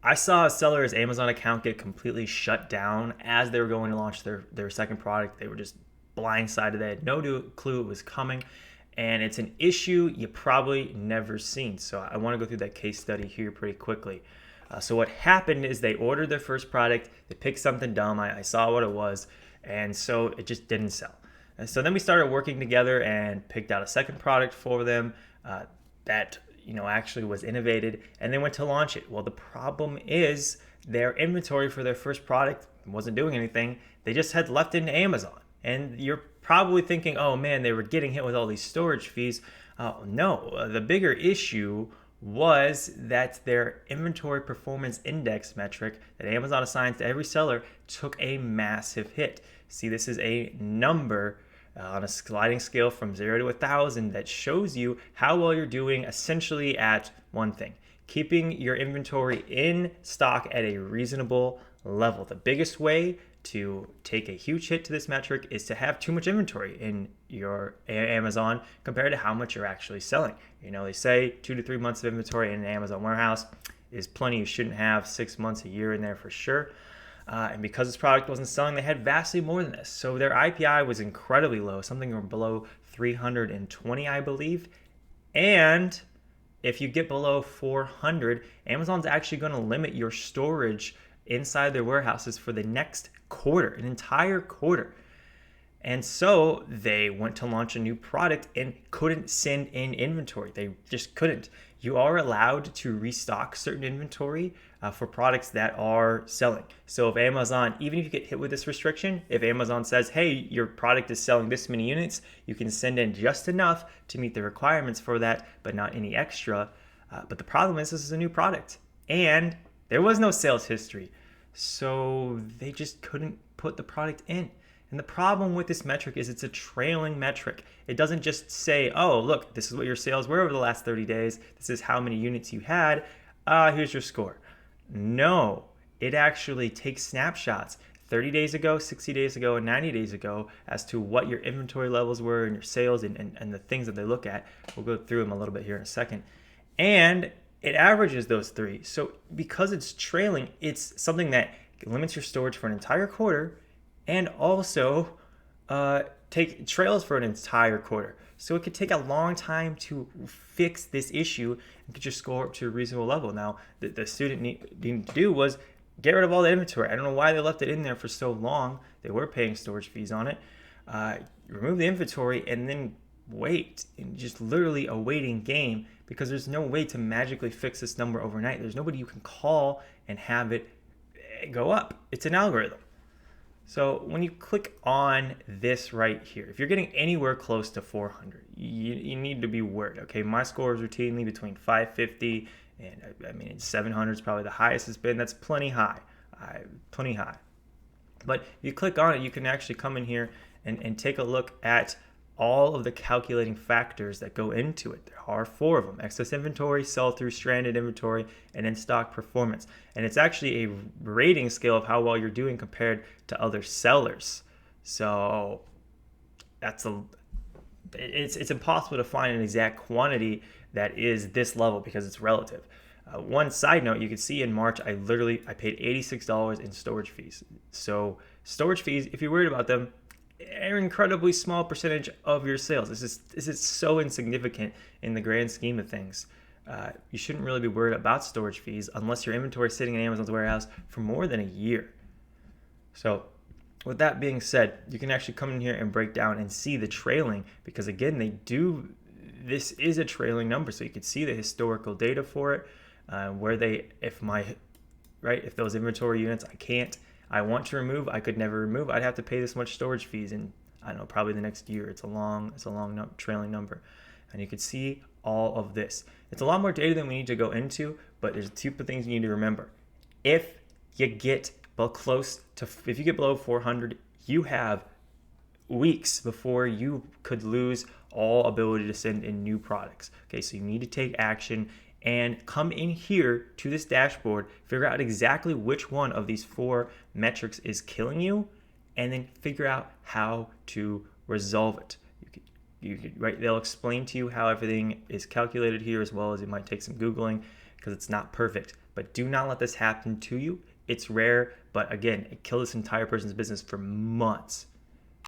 I saw a seller's Amazon account get completely shut down as they were going to launch their second product. They were just blindsided. They had no clue it was coming. And it's an issue you probably never seen. So I want to go through that case study here pretty quickly. So what happened is they ordered their first product. They picked something dumb. I saw what it was. And so it just didn't sell. And so then we started working together and picked out a second product for them that actually was innovated, and they went to launch it. Well, the problem is their inventory for their first product wasn't doing anything. They just had left it in Amazon. And you're probably thinking, oh man, they were getting hit with all these storage fees. No, the bigger issue was that their inventory performance index metric that Amazon assigns to every seller took a massive hit. See, this is a number on a sliding scale from 0 to 1,000 that shows you how well you're doing essentially at one thing: keeping your inventory in stock at a reasonable level. The biggest way to take a huge hit to this metric is to have too much inventory in your Amazon compared to how much you're actually selling. They say 2 to 3 months of inventory in an Amazon warehouse is plenty. You shouldn't have 6 months, a year in there for sure. And because this product wasn't selling, they had vastly more than this. So their IPI was incredibly low, something below 320, I believe. And if you get below 400, Amazon's actually going to limit your storage inside their warehouses for the next quarter, an entire quarter. And so they went to launch a new product and couldn't send in inventory. They just couldn't. You are allowed to restock certain inventory for products that are selling. So if Amazon, even if you get hit with this restriction, if Amazon says, hey, your product is selling this many units, you can send in just enough to meet the requirements for that, but not any extra. But the problem is this is a new product and there was no sales history. So they just couldn't put the product in. And the problem with this metric is it's a trailing metric. It doesn't just say, oh, look, this is what your sales were over the last 30 days. This is how many units you had. Here's your score. No, it actually takes snapshots 30 days ago, 60 days ago, and 90 days ago as to what your inventory levels were and your sales and the things that they look at. We'll go through them a little bit here in a second. And it averages those three. So because it's trailing, it's something that limits your storage for an entire quarter and also take trails for an entire quarter. So it could take a long time to fix this issue and get your score up to a reasonable level. Now, the student needed to do was get rid of all the inventory. I don't know why they left it in there for so long. They were paying storage fees on it. Remove the inventory and then wait, and just literally a waiting game, because there's no way to magically fix this number overnight. There's nobody you can call and have it go up. It's an algorithm. So when you click on this right here, if you're getting anywhere close to 400, you need to be worried. Okay, my score is routinely between 550 and 700 is probably the highest it's been. That's plenty high, plenty high. But if you click on it, you can actually come in here and take a look at all of the calculating factors that go into it. There are 4 of them: excess inventory, sell-through, stranded inventory, and in-stock performance. And it's actually a rating scale of how well you're doing compared to other sellers. So it's impossible to find an exact quantity that is this level because it's relative. One side note, you can see in March, I paid $86 in storage fees. So storage fees, if you're worried about them, are an incredibly small percentage of your sales. This is so insignificant in the grand scheme of things. You shouldn't really be worried about storage fees unless your inventory is sitting in Amazon's warehouse for more than a year. So with that being said, you can actually come in here and break down and see the trailing, because again, this is a trailing number. So you can see the historical data for it, if those inventory units I want to remove, I could never remove. I'd have to pay this much storage fees in, I don't know, probably the next year. It's a long trailing number. And you can see all of this. It's a lot more data than we need to go into, but there's 2 things you need to remember. If you get below 400, you have weeks before you could lose all ability to send in new products. Okay, so you need to take action and come in here to this dashboard, figure out exactly which one of these 4 metrics is killing you, and then figure out how to resolve it. They'll explain to you how everything is calculated here, as well as it might take some Googling because it's not perfect. but do not let this happen to you. It's rare, but again, it killed this entire person's business for months.